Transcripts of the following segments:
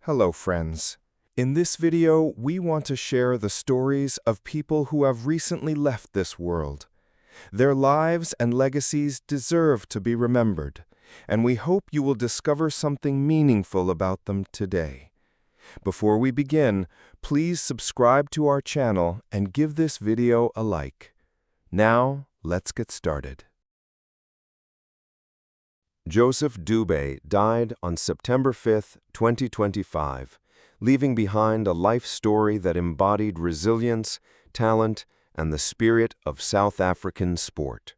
Hello, friends. In this video, we want to share the stories of people who have recently left this world. Their lives and legacies deserve to be remembered, and we hope you will discover something meaningful about them today. Before we begin, please subscribe to our channel and give this video a like. Now, let's get started. Joseph Dubet died on September 5, 2025, leaving behind a life story that embodied resilience, talent, and the spirit of South African sport.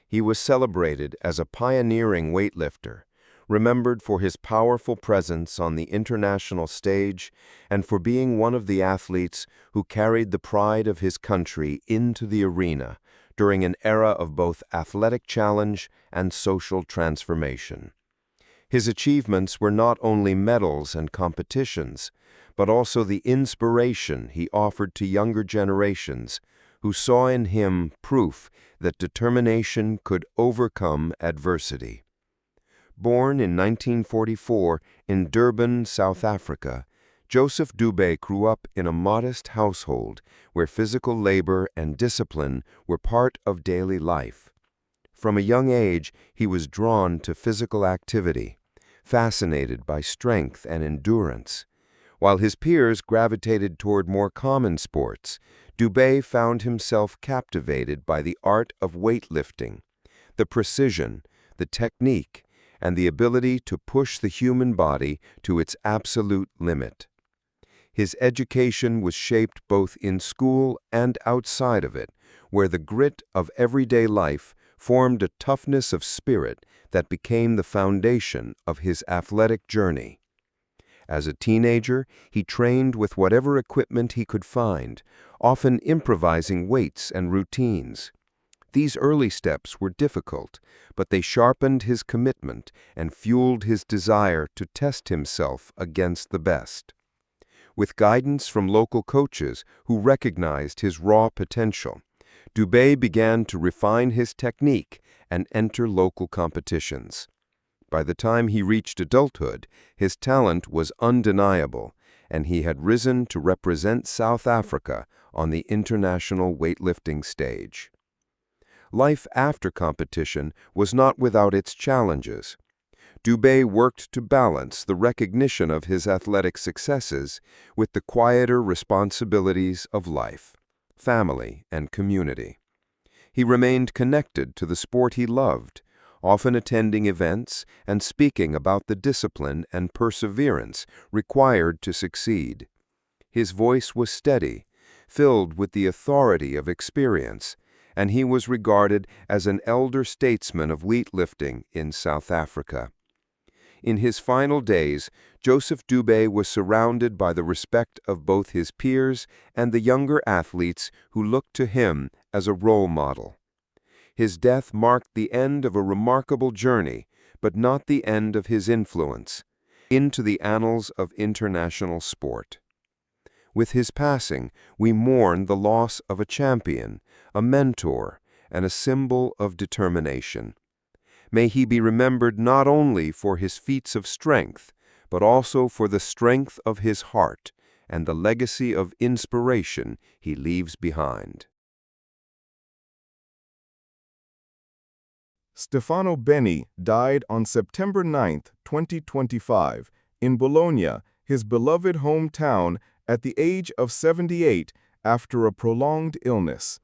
He was celebrated as a pioneering weightlifter, remembered for his powerful presence on the international stage and for being one of the athletes who carried the pride of his country into the arena during an era of both athletic challenge and social transformation. His achievements were not only medals and competitions, but also the inspiration he offered to younger generations who saw in him proof that determination could overcome adversity. Born in 1944 in Durban, South Africa, Joseph Dubet grew up in a modest household where physical labor and discipline were part of daily life. From a young age, he was drawn to physical activity, fascinated by strength and endurance. While his peers gravitated toward more common sports, Dubet found himself captivated by the art of weightlifting, the precision, the technique, and the ability to push the human body to its absolute limit. His education was shaped both in school and outside of it, where the grit of everyday life formed a toughness of spirit that became the foundation of his athletic journey. As a teenager, he trained with whatever equipment he could find, often improvising weights and routines. These early steps were difficult, but they sharpened his commitment and fueled his desire to test himself against the best. With guidance from local coaches who recognized his raw potential, Dubet began to refine his technique and enter local competitions. By the time he reached adulthood, his talent was undeniable, and he had risen to represent South Africa on the international weightlifting stage. Life after competition was not without its challenges. Dubet worked to balance the recognition of his athletic successes with the quieter responsibilities of life, family, and community. He remained connected to the sport he loved, often attending events and speaking about the discipline and perseverance required to succeed. His voice was steady, filled with the authority of experience, and he was regarded as an elder statesman of weightlifting in South Africa. In his final days, Joseph Dubet was surrounded by the respect of both his peers and the younger athletes who looked to him as a role model. His death marked the end of a remarkable journey, but not the end of his influence into the annals of international sport. With his passing, we mourn the loss of a champion, a mentor, and a symbol of determination. May he be remembered not only for his feats of strength, but also for the strength of his heart and the legacy of inspiration he leaves behind. Stefano Benni died on September 9, 2025, in Bologna, his beloved hometown, at the age of 78 after a prolonged illness.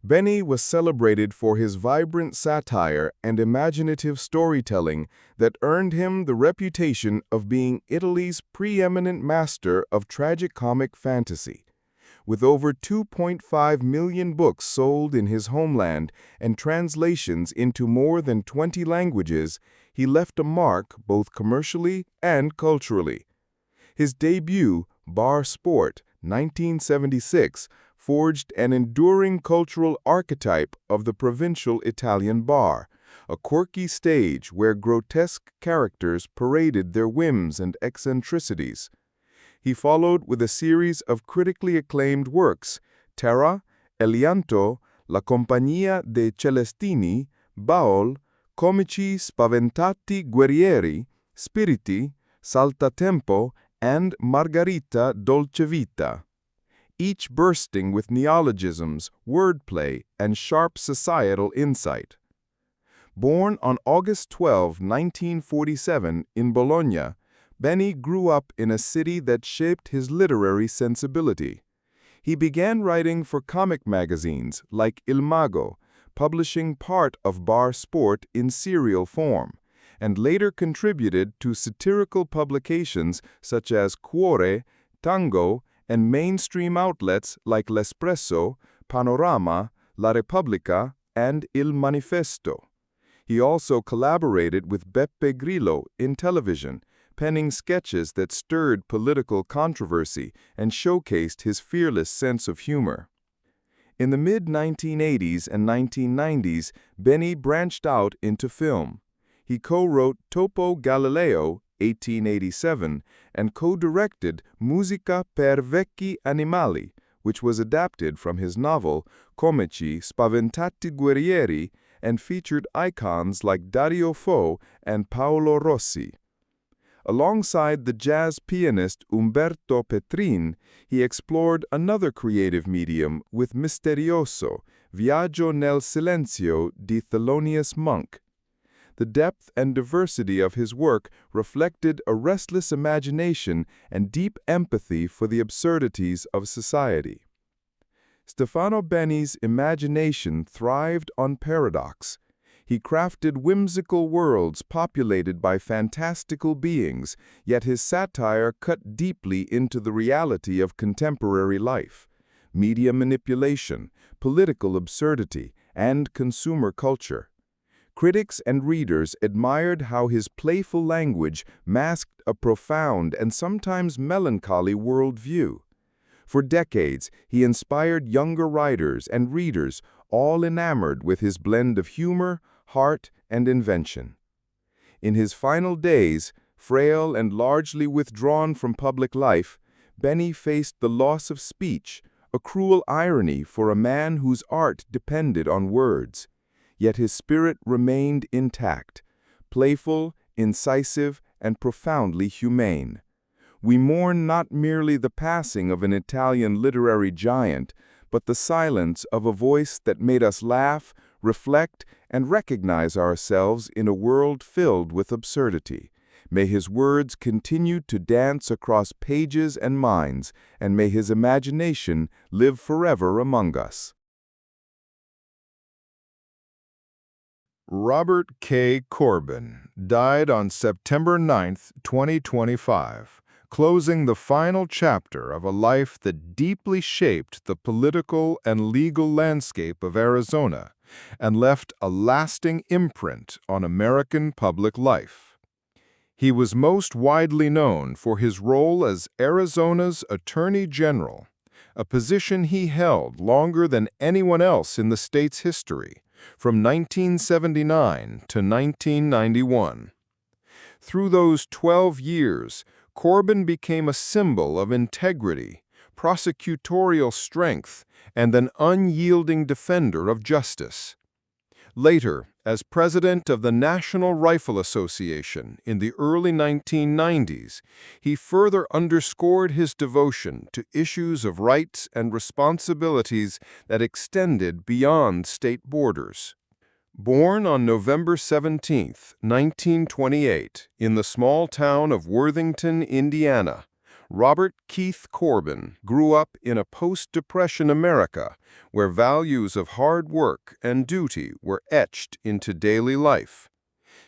Benni was celebrated for his vibrant satire and imaginative storytelling that earned him the reputation of being Italy's preeminent master of tragicomic fantasy. With over 2.5 million books sold in his homeland and translations into more than 20 languages, he left a mark both commercially and culturally. His debut, Bar Sport, 1976, forged an enduring cultural archetype of the provincial Italian bar, a quirky stage where grotesque characters paraded their whims and eccentricities. He followed with a series of critically acclaimed works, Terra, Elianto, La Compagnia dei Celestini, Baul, Comici Spaventati Guerrieri, Spiriti, Saltatempo, and Margarita Dolcevita, each bursting with neologisms, wordplay, and sharp societal insight. Born on August 12, 1947, in Bologna, Benni grew up in a city that shaped his literary sensibility. He began writing for comic magazines like Il Mago, publishing part of Bar Sport in serial form, and later contributed to satirical publications such as Cuore, Tango, and mainstream outlets like L'Espresso, Panorama, La Repubblica, and Il Manifesto. He also collaborated with Beppe Grillo in television, penning sketches that stirred political controversy and showcased his fearless sense of humor. In the mid-1980s and 1990s, Benni branched out into film. He co-wrote Topo Galileo, 1887, and co-directed Musica per vecchi animali, which was adapted from his novel Comici spaventati guerrieri and featured icons like Dario Fo and Paolo Rossi. Alongside the jazz pianist Umberto Petrin, he explored another creative medium with Misterioso, Viaggio nel silenzio di Thelonious Monk. The depth and diversity of his work reflected a restless imagination and deep empathy for the absurdities of society. Stefano Benni's imagination thrived on paradox. He crafted whimsical worlds populated by fantastical beings, yet his satire cut deeply into the reality of contemporary life, media manipulation, political absurdity, and consumer culture. Critics and readers admired how his playful language masked a profound and sometimes melancholy worldview. For decades, he inspired younger writers and readers, all enamored with his blend of humor, heart, and invention. In his final days, frail and largely withdrawn from public life, Benni faced the loss of speech, a cruel irony for a man whose art depended on words. Yet his spirit remained intact, playful, incisive, and profoundly humane. We mourn not merely the passing of an Italian literary giant, but the silence of a voice that made us laugh, reflect, and recognize ourselves in a world filled with absurdity. May his words continue to dance across pages and minds, and may his imagination live forever among us. Robert K. Corbin died on September 9, 2025, closing the final chapter of a life that deeply shaped the political and legal landscape of Arizona and left a lasting imprint on American public life. He was most widely known for his role as Arizona's Attorney General, a position he held longer than anyone else in the state's history, from 1979 to 1991. Through those 12 years, Corbin became a symbol of integrity, prosecutorial strength, and an unyielding defender of justice. Later, as president of the National Rifle Association in the early 1990s, he further underscored his devotion to issues of rights and responsibilities that extended beyond state borders. Born on November 17, 1928, in the small town of Worthington, Indiana, Robert Keith Corbin grew up in a post-Depression America where values of hard work and duty were etched into daily life.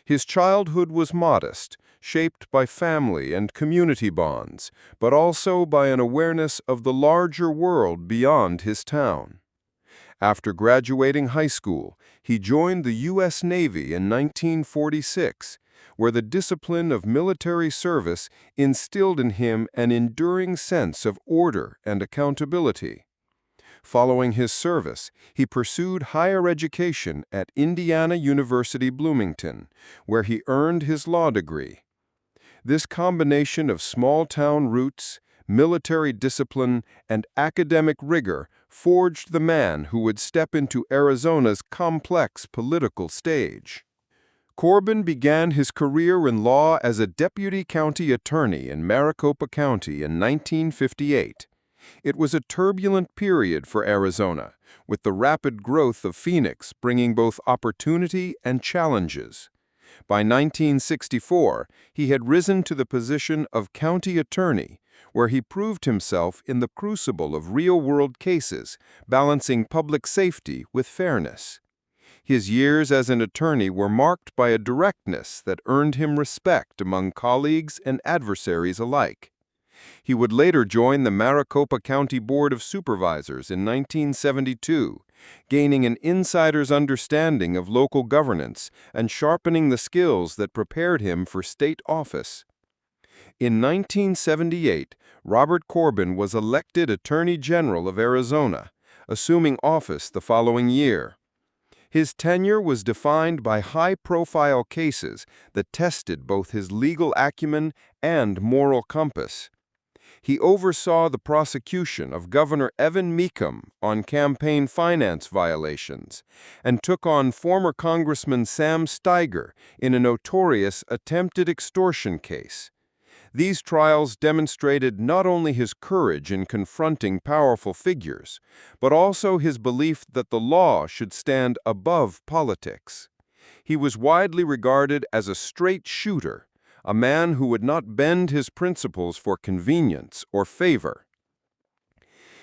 His childhood was modest, shaped by family and community bonds, but also by an awareness of the larger world beyond his town. After graduating high school, he joined the U.S. Navy in 1946, where the discipline of military service instilled in him an enduring sense of order and accountability. Following his service, he pursued higher education at Indiana University Bloomington, where he earned his law degree. This combination of small-town roots, military discipline, and academic rigor forged the man who would step into Arizona's complex political stage. Corbin began his career in law as a deputy county attorney in Maricopa County in 1958. It was a turbulent period for Arizona, with the rapid growth of Phoenix bringing both opportunity and challenges. By 1964, he had risen to the position of county attorney, where he proved himself in the crucible of real-world cases, balancing public safety with fairness. His years as an attorney were marked by a directness that earned him respect among colleagues and adversaries alike. He would later join the Maricopa County Board of Supervisors in 1972, gaining an insider's understanding of local governance and sharpening the skills that prepared him for state office. In 1978, Robert Corbin was elected Attorney General of Arizona, assuming office the following year. His tenure was defined by high-profile cases that tested both his legal acumen and moral compass. He oversaw the prosecution of Governor Evan Mecham on campaign finance violations and took on former Congressman Sam Steiger in a notorious attempted extortion case. These trials demonstrated not only his courage in confronting powerful figures, but also his belief that the law should stand above politics. He was widely regarded as a straight shooter, a man who would not bend his principles for convenience or favor.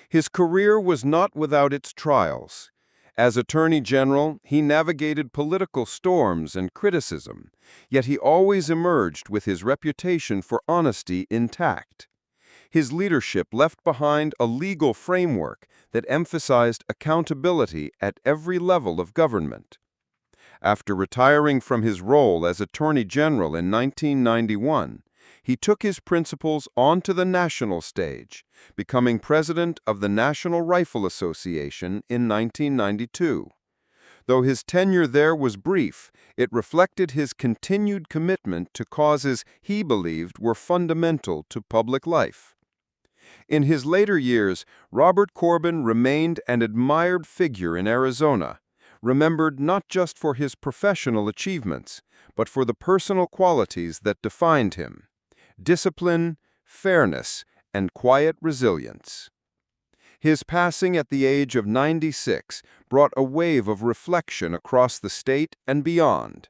His career was not without its trials. As Attorney General, he navigated political storms and criticism, yet he always emerged with his reputation for honesty intact. His leadership left behind a legal framework that emphasized accountability at every level of government. After retiring from his role as Attorney General in 1991, he took his principles onto the national stage, becoming president of the National Rifle Association in 1992. Though his tenure there was brief, it reflected his continued commitment to causes he believed were fundamental to public life. In his later years, Robert Corbin remained an admired figure in Arizona, remembered not just for his professional achievements, but for the personal qualities that defined him: discipline, fairness, and quiet resilience. His passing at the age of 96 brought a wave of reflection across the state and beyond.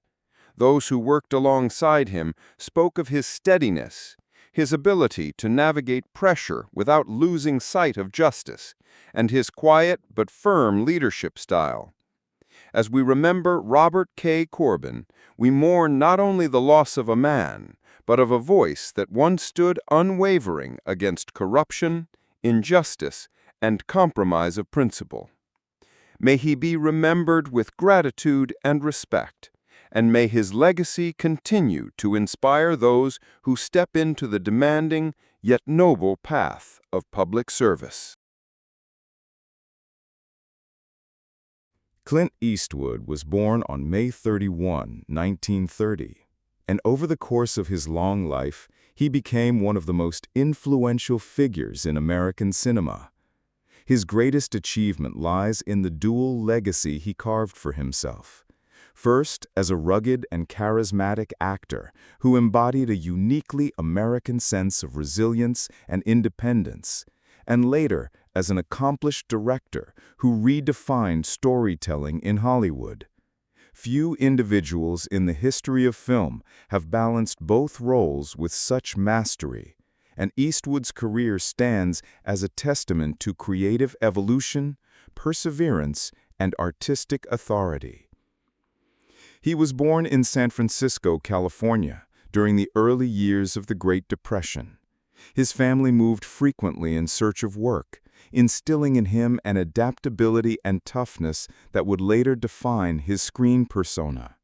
Those who worked alongside him spoke of his steadiness, his ability to navigate pressure without losing sight of justice, and his quiet but firm leadership style. As we remember Robert K. Corbin, we mourn not only the loss of a man, but of a voice that once stood unwavering against corruption, injustice, and compromise of principle. May he be remembered with gratitude and respect, and may his legacy continue to inspire those who step into the demanding yet noble path of public service. Clint Eastwood was born on May 31, 1930, and over the course of his long life, he became one of the most influential figures in American cinema. His greatest achievement lies in the dual legacy he carved for himself. First, as a rugged and charismatic actor who embodied a uniquely American sense of resilience and independence, and later as an accomplished director who redefined storytelling in Hollywood. Few individuals in the history of film have balanced both roles with such mastery, and Eastwood's career stands as a testament to creative evolution, perseverance, and artistic authority. He was born in San Francisco, California, during the early years of the Great Depression. His family moved frequently in search of work, instilling in him an adaptability and toughness that would later define his screen persona.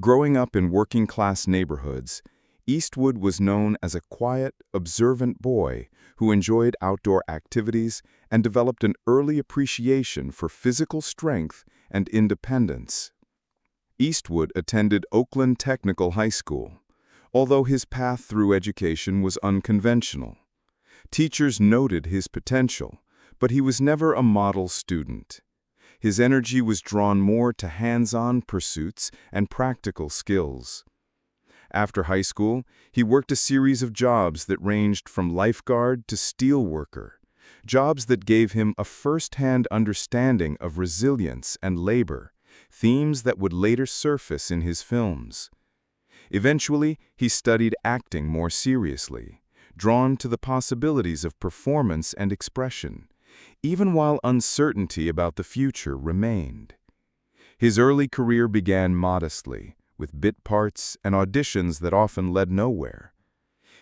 Growing up in working-class neighborhoods, Eastwood was known as a quiet, observant boy who enjoyed outdoor activities and developed an early appreciation for physical strength and independence. Eastwood attended Oakland Technical High School, although his path through education was unconventional. Teachers noted his potential, but he was never a model student. His energy was drawn more to hands-on pursuits and practical skills. After high school, he worked a series of jobs that ranged from lifeguard to steelworker, jobs that gave him a first-hand understanding of resilience and labor, themes that would later surface in his films. Eventually, he studied acting more seriously, drawn to the possibilities of performance and expression, even while uncertainty about the future remained. His early career began modestly, with bit parts and auditions that often led nowhere.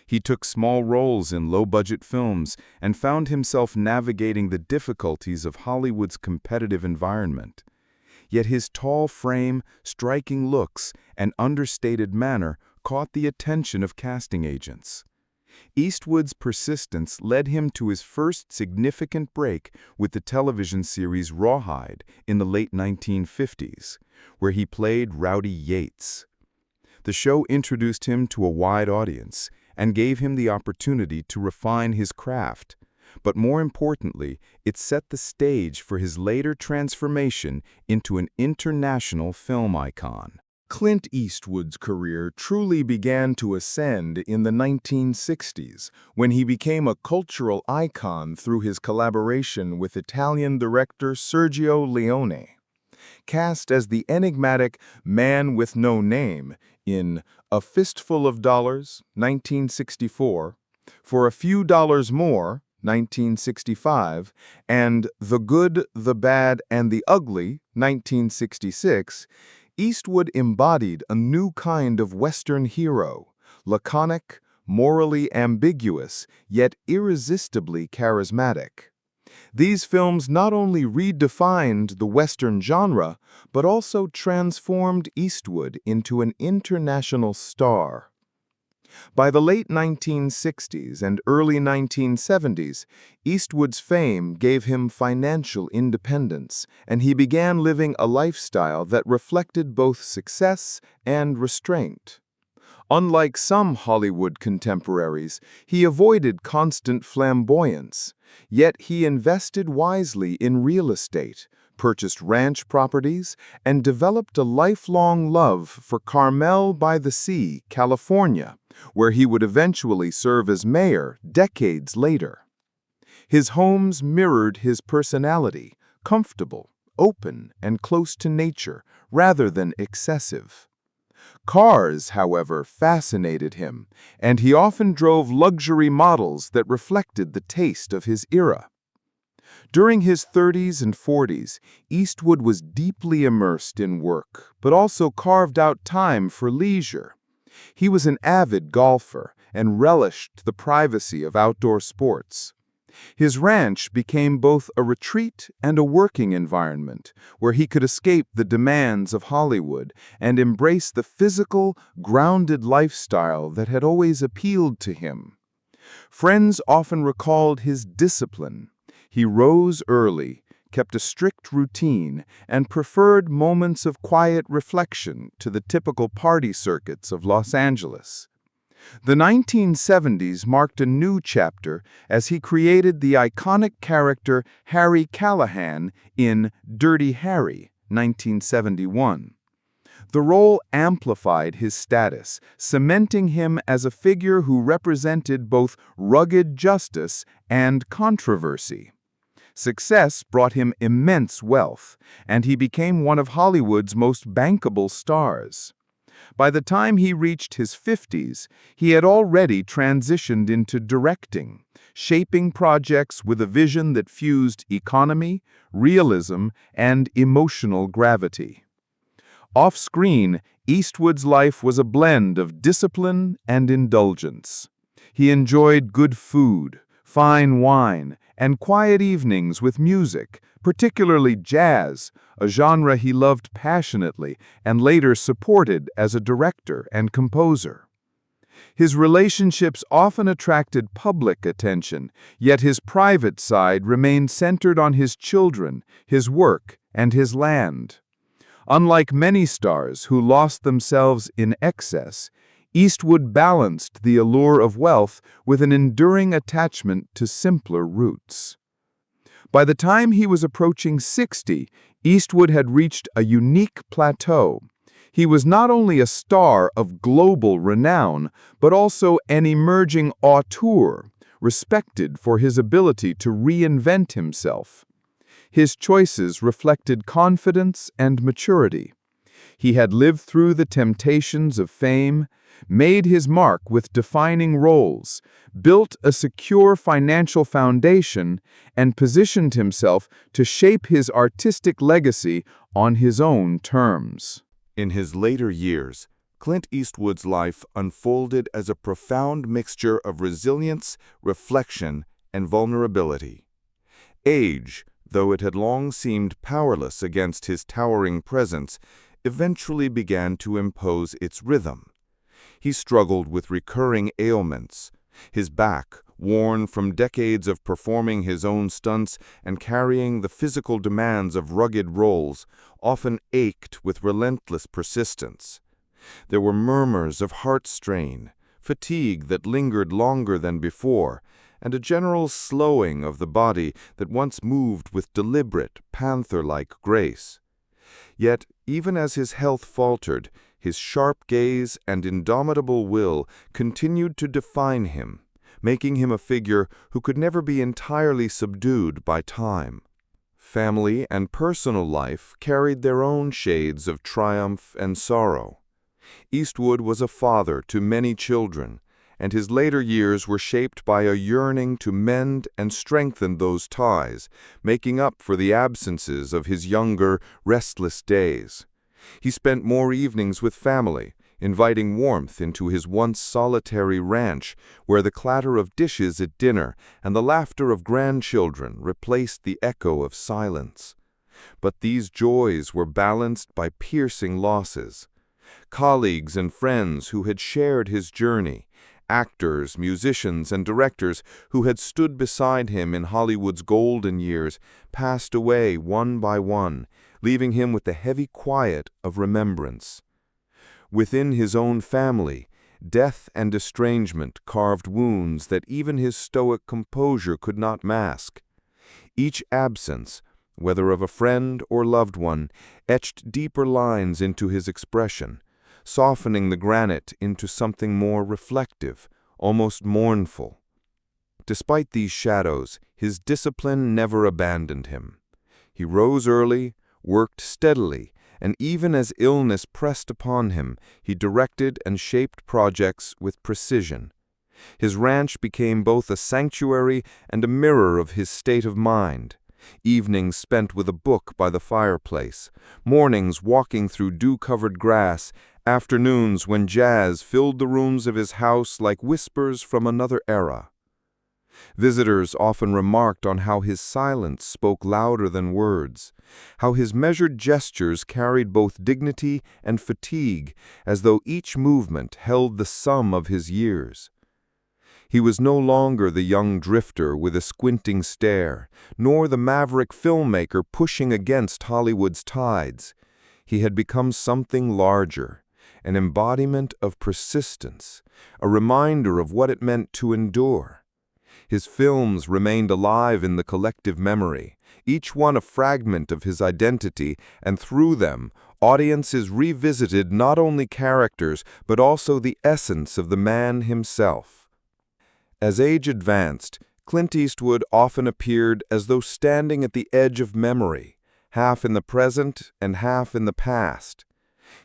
He took small roles in low-budget films and found himself navigating the difficulties of Hollywood's competitive environment. Yet his tall frame, striking looks, and understated manner caught the attention of casting agents. Eastwood's persistence led him to his first significant break with the television series Rawhide in the late 1950s, where he played Rowdy Yates. The show introduced him to a wide audience and gave him the opportunity to refine his craft. But more importantly, it set the stage for his later transformation into an international film icon. Clint Eastwood's career truly began to ascend in the 1960s, when he became a cultural icon through his collaboration with Italian director Sergio Leone. Cast as the enigmatic Man with No Name in A Fistful of Dollars, 1964, For a Few Dollars More, 1965, and The Good, the Bad, and the Ugly, 1966, Eastwood embodied a new kind of Western hero, laconic, morally ambiguous, yet irresistibly charismatic. These films not only redefined the Western genre, but also transformed Eastwood into an international star. By the late 1960s and early 1970s, Eastwood's fame gave him financial independence, and he began living a lifestyle that reflected both success and restraint. Unlike some Hollywood contemporaries, he avoided constant flamboyance, yet he invested wisely in real estate, purchased ranch properties, and developed a lifelong love for Carmel by the Sea, California, where he would eventually serve as mayor decades later. His homes mirrored his personality, comfortable, open, and close to nature, rather than excessive. Cars, however, fascinated him, and he often drove luxury models that reflected the taste of his era. During his 30s and 40s, Eastwood was deeply immersed in work, but also carved out time for leisure. He was an avid golfer and relished the privacy of outdoor sports. His ranch became both a retreat and a working environment, where he could escape the demands of Hollywood and embrace the physical, grounded lifestyle that had always appealed to him. Friends often recalled his discipline. He rose early, kept a strict routine, and preferred moments of quiet reflection to the typical party circuits of Los Angeles. The 1970s marked a new chapter as he created the iconic character Harry Callahan in Dirty Harry, 1971. The role amplified his status, cementing him as a figure who represented both rugged justice and controversy. Success brought him immense wealth, and he became one of Hollywood's most bankable stars. By the time he reached his 50s, he had already transitioned into directing, shaping projects with a vision that fused economy, realism, and emotional gravity. Off-screen, Eastwood's life was a blend of discipline and indulgence. He enjoyed good food, fine wine, and quiet evenings with music, particularly jazz, a genre he loved passionately and later supported as a director and composer. His relationships often attracted public attention, yet his private side remained centered on his children, his work, and his land. Unlike many stars who lost themselves in excess, Eastwood balanced the allure of wealth with an enduring attachment to simpler roots. By the time he was approaching 60, Eastwood had reached a unique plateau. He was not only a star of global renown, but also an emerging auteur, respected for his ability to reinvent himself. His choices reflected confidence and maturity. He had lived through the temptations of fame, made his mark with defining roles, built a secure financial foundation, and positioned himself to shape his artistic legacy on his own terms. In his later years, Clint Eastwood's life unfolded as a profound mixture of resilience, reflection, and vulnerability. Age, though it had long seemed powerless against his towering presence, eventually began to impose its rhythm. He struggled with recurring ailments. His back, worn from decades of performing his own stunts and carrying the physical demands of rugged roles, often ached with relentless persistence. There were murmurs of heart strain, fatigue that lingered longer than before, and a general slowing of the body that once moved with deliberate, panther-like grace. Yet, even as his health faltered, his sharp gaze and indomitable will continued to define him, making him a figure who could never be entirely subdued by time. Family and personal life carried their own shades of triumph and sorrow. Eastwood was a father to many children, and his later years were shaped by a yearning to mend and strengthen those ties, making up for the absences of his younger, restless days. He spent more evenings with family, inviting warmth into his once solitary ranch, where the clatter of dishes at dinner and the laughter of grandchildren replaced the echo of silence. But these joys were balanced by piercing losses. Colleagues and friends who had shared his journey, actors, musicians, and directors who had stood beside him in Hollywood's golden years, passed away one by one, leaving him with the heavy quiet of remembrance. Within his own family, death and estrangement carved wounds that even his stoic composure could not mask. Each absence, whether of a friend or loved one, etched deeper lines into his expression, softening the granite into something more reflective, almost mournful. Despite these shadows, his discipline never abandoned him. He rose early, worked steadily, and even as illness pressed upon him, he directed and shaped projects with precision. His ranch became both a sanctuary and a mirror of his state of mind. Evenings spent with a book by the fireplace, mornings walking through dew-covered grass, afternoons when jazz filled the rooms of his house like whispers from another era. Visitors often remarked on how his silence spoke louder than words, how his measured gestures carried both dignity and fatigue, as though each movement held the sum of his years. He was no longer the young drifter with a squinting stare, nor the maverick filmmaker pushing against Hollywood's tides. He had become something larger, an embodiment of persistence, a reminder of what it meant to endure. His films remained alive in the collective memory, each one a fragment of his identity, and through them, audiences revisited not only characters but also the essence of the man himself. As age advanced, Clint Eastwood often appeared as though standing at the edge of memory, half in the present and half in the past.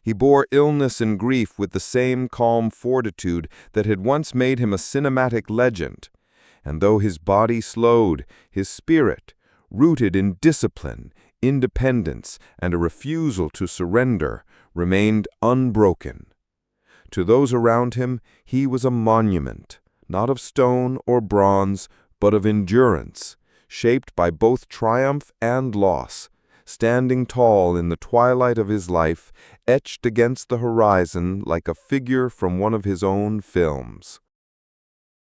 He bore illness and grief with the same calm fortitude that had once made him a cinematic legend. And though his body slowed, his spirit, rooted in discipline, independence, and a refusal to surrender, remained unbroken. To those around him, he was a monument, not of stone or bronze, but of endurance, shaped by both triumph and loss, standing tall in the twilight of his life, etched against the horizon like a figure from one of his own films.